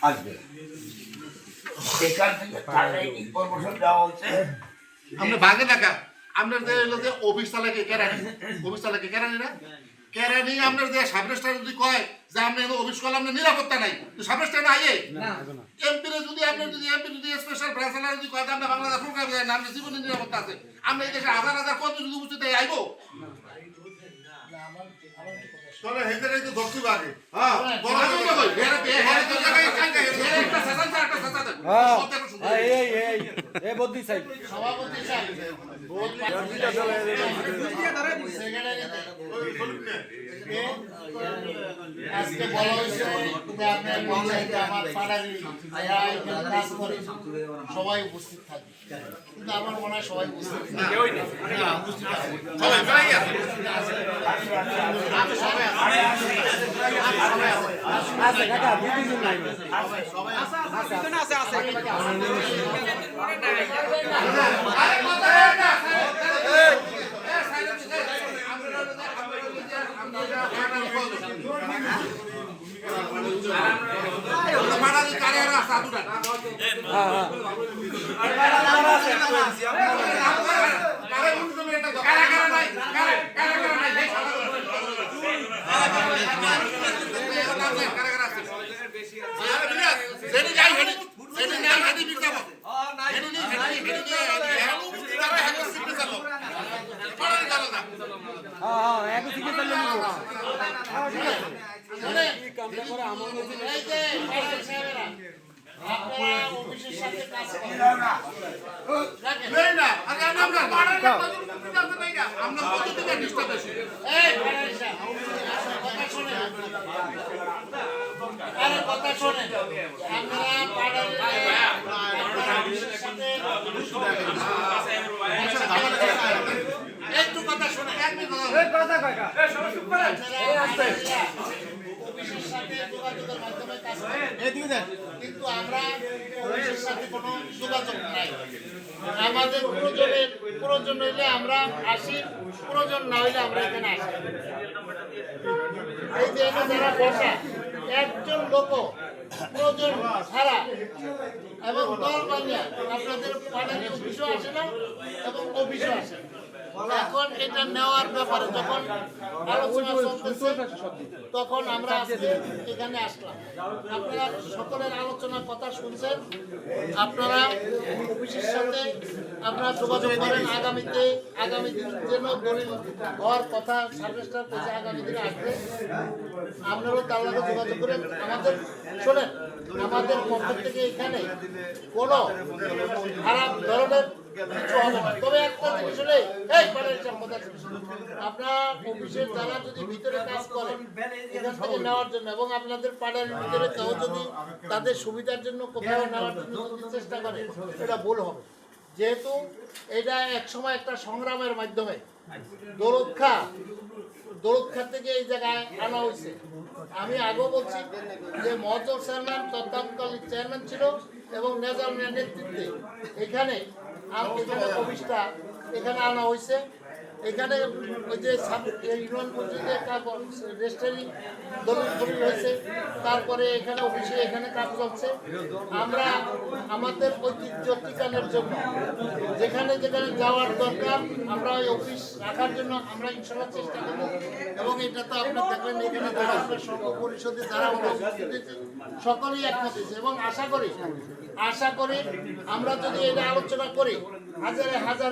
আসবে। সেখান থেকে তাহলে ইনফরমেশন দেওয়া হচ্ছে। আমরা ভাগে দেখা আপনার যে অফিস চালাকে কেরানি অফিস চালাকে কেরানি না কেরানি আপনার যে সাবরেস্টার যদি কয় যে আপনি অফিস করলে আপনার নিরাপত্তা নাই তো সাবরেস্টার না আইয়ে এমপি যদি আপনার যদি এমপি যদি স্পেশাল ব্রাঞ্চালার যদি কয় আপনি বাংলাদেশ সরকার যায় না আপনার জীবনের নিরাপত্তা আছে আমরা এই দেশে হাজার হাজার কত যদি উপস্থিত আইবো চলে হেঁটে হেঁটে ধরছি বাগে হ্যাঁ বড় কই হেরে তো জায়গায় কাঙ্গা হেরে একটা সাসান একটা সাসান হ্যাঁ এই বদ্দি সাহেব সভাপতি সাহেব আজকে বলা হয়েছে যে আপনার পঞ্চায়েতে আমার পাড়ারই যারা এখানে কাজ করে সবাই উপস্থিত থাকবে, কিন্তু আমার মনে হয় সবাই উপস্থিত আপনারা অফিসের সাথে কাজ করেন না কথা শোনেন আপনারা পাড়ার একটু কথা শোনেন অফিসের সাথে যোগাযোগের মাধ্যমে কাজ করেন, কিন্তু আমরা অফিসের সাথে কোনো যোগাযোগ নাই। আমাদের প্রয়োজন হইলে আমরা আসি, প্রয়োজন না হইলে আমরা এখানে আসি। এই যে এখানে যারা বসা একজন লোক প্রয়োজন ছাড়া এবং দল বানিয়ে আপনাদের পাড়ার অফিসও আসে না এবং অফিসও আসে। এখন এটা নেওয়ার ব্যাপারে যখন আলোচনা চলতেছে তখন আমরা আজকে এখানে আসলাম। আপনারা সকলের আলোচনার কথা শুনছেন, আপনারা অফিসের সাথে আপনারা যোগাযোগ করেন। আগামী দিন যেন দলিল হওয়ার কথা সাবরেস্টার কাছে আগামী দিনে আসবে, আপনারাও তার লগে যোগাযোগ করেন। আমাদের শোনেন, আমাদের পক্ষ থেকে এখানে কোনো খারাপ ধরনের কিছু হবে না, তবে একটা জিনিস হলে আপনার অফিসের যারা যদি ভিতরে কাজ করে এখান থেকে নেওয়ার জন্য এবং আপনাদের পাড়ার ভিতরে কেউ যদি তাদের সুবিধার জন্য কোথাও নেওয়ার জন্য যদি চেষ্টা করে এটা ভুল হবে, যেহেতু এটা একসময় একটা সংগ্রামের মাধ্যমে দৌলতখা থেকে এই জায়গায় আনা হয়েছে। আমি আগেও বলছি যে মহতর চেয়ারম্যান তৎকালীন চেয়ারম্যান ছিল এবং নেজার নেতৃত্বে এখানে অফিসটা এখানে আনা হয়েছে। এখানে ওই যে ইউনিয়ন পর্যায়ে একটা রেজিস্ট্রি দলিল হয়েছে, তারপরে এখানে অফিসে এখানে কাজ চলছে। আমরা আমাদের ঐতিহ্য টিকানোর জন্য যেখানে যেখানে যাওয়ার দরকার আমরা ওই অফিস রাখার জন্য আমরা ইনশাল্লাহ চেষ্টা করব। এবং এটা তো আপনার দেখবেন এখানে যারা আমরা সর্ব পরিষদে যারা আমরা সকলেই একমত হয়েছে এবং আশা করি আমরা যদি এটা আলোচনা করি হাজার